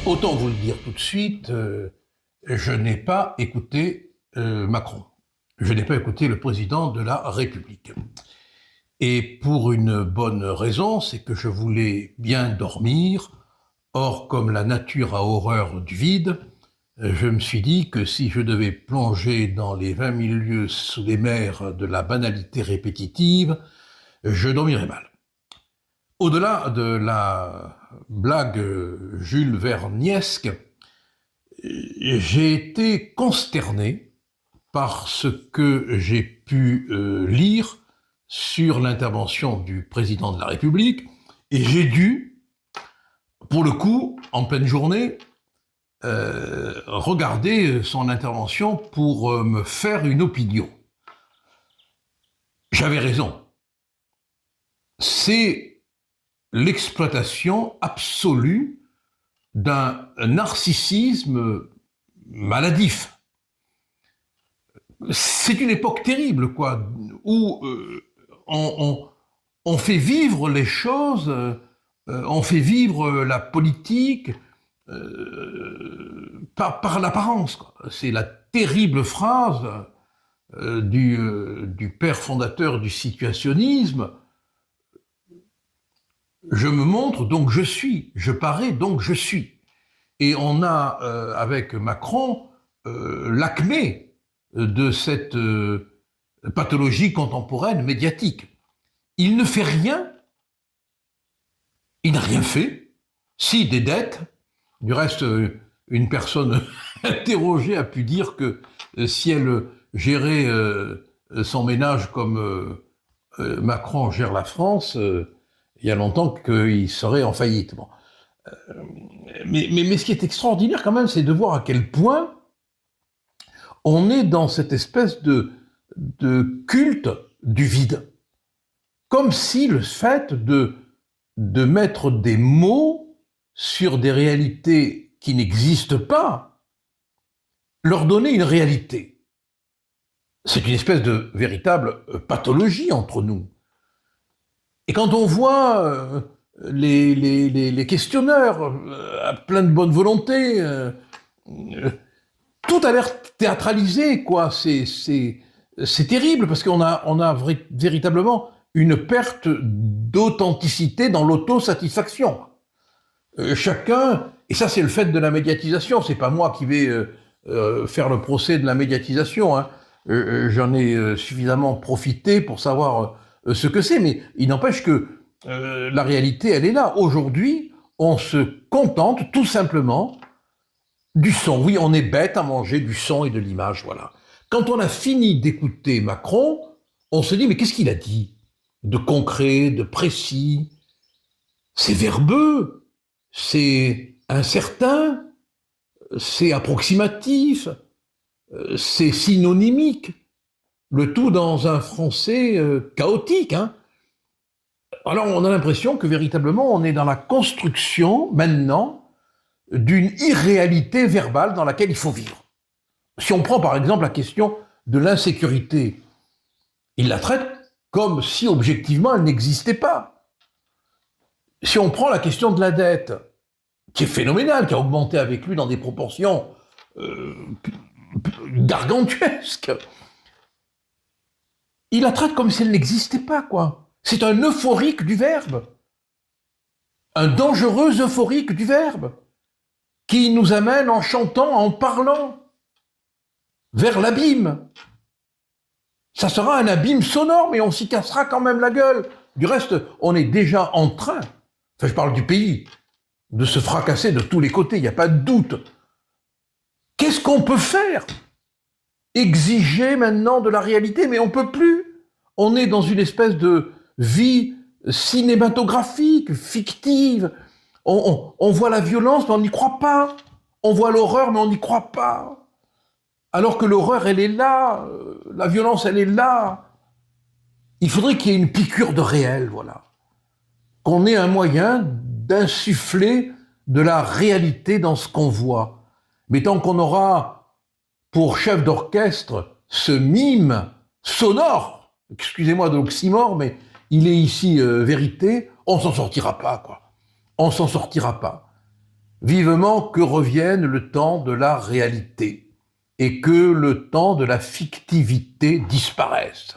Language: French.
Autant vous le dire tout de suite, je n'ai pas écouté Macron. Je n'ai pas écouté le président de la République. Et pour une bonne raison, c'est que je voulais bien dormir. Or, comme la nature a horreur du vide, je me suis dit que si je devais plonger dans les 20 000 lieues sous les mers de la banalité répétitive, je dormirais mal. Au-delà de la blague Jules Verniesque, j'ai été consterné par ce que j'ai pu lire sur l'intervention du président de la République, et j'ai dû, pour le coup, en pleine journée, regarder son intervention pour me faire une opinion. J'avais raison. C'est l'exploitation absolue d'un narcissisme maladif. C'est une époque terrible, quoi, où on fait vivre les choses, on fait vivre la politique par l'apparence, quoi. C'est la terrible phrase du père fondateur du situationnisme. Je me montre, donc je suis. Je parais, donc je suis. Et on a, avec Macron, l'acmé de cette pathologie contemporaine médiatique. Il ne fait rien. Il n'a rien fait. Si, des dettes. Du reste, une personne interrogée a pu dire que si elle gérait son ménage comme Macron gère la France, il y a longtemps qu'il serait en faillite. Bon. Mais ce qui est extraordinaire quand même, c'est de voir à quel point on est dans cette espèce de culte du vide. Comme si le fait de mettre des mots sur des réalités qui n'existent pas leur donnait une réalité. C'est une espèce de véritable pathologie entre nous. Et quand on voit les questionneurs plein de bonne volonté, tout a l'air théâtralisé, quoi. C'est terrible parce qu'on a véritablement une perte d'authenticité dans l'autosatisfaction. Chacun, et ça c'est le fait de la médiatisation, c'est pas moi qui vais faire le procès de la médiatisation, hein. J'en ai suffisamment profité pour savoir ce que c'est, mais il n'empêche que la réalité, elle est là. Aujourd'hui, on se contente tout simplement du son. Oui, on est bête à manger du son et de l'image, voilà. Quand on a fini d'écouter Macron, on se dit, mais qu'est-ce qu'il a dit de concret, de précis? C'est verbeux, c'est incertain, c'est approximatif, c'est synonymique. Le tout dans un français chaotique, hein. Alors on a l'impression que véritablement on est dans la construction maintenant d'une irréalité verbale dans laquelle il faut vivre. Si on prend par exemple la question de l'insécurité, il la traite comme si objectivement elle n'existait pas. Si on prend la question de la dette, qui est phénoménale, qui a augmenté avec lui dans des proportions gargantuesques, il la traite comme si elle n'existait pas, quoi. C'est un euphorique du verbe. Un dangereux euphorique du verbe. Qui nous amène en chantant, en parlant, vers l'abîme. Ça sera un abîme sonore, mais on s'y cassera quand même la gueule. Du reste, on est déjà en train, enfin je parle du pays, de se fracasser de tous les côtés, il n'y a pas de doute. Qu'est-ce qu'on peut faire? Exiger maintenant de la réalité, mais on ne peut plus. On est dans une espèce de vie cinématographique, fictive. On voit la violence, mais on n'y croit pas. On voit l'horreur, mais on n'y croit pas. Alors que l'horreur, elle est là. La violence, elle est là. Il faudrait qu'il y ait une piqûre de réel, voilà. Qu'on ait un moyen d'insuffler de la réalité dans ce qu'on voit. Mais tant qu'on aura pour chef d'orchestre ce mime sonore, excusez-moi de l'oxymore, mais il est ici vérité, on s'en sortira pas, quoi. On s'en sortira pas. vivement que revienne le temps de la réalité et que le temps de la fictivité disparaisse.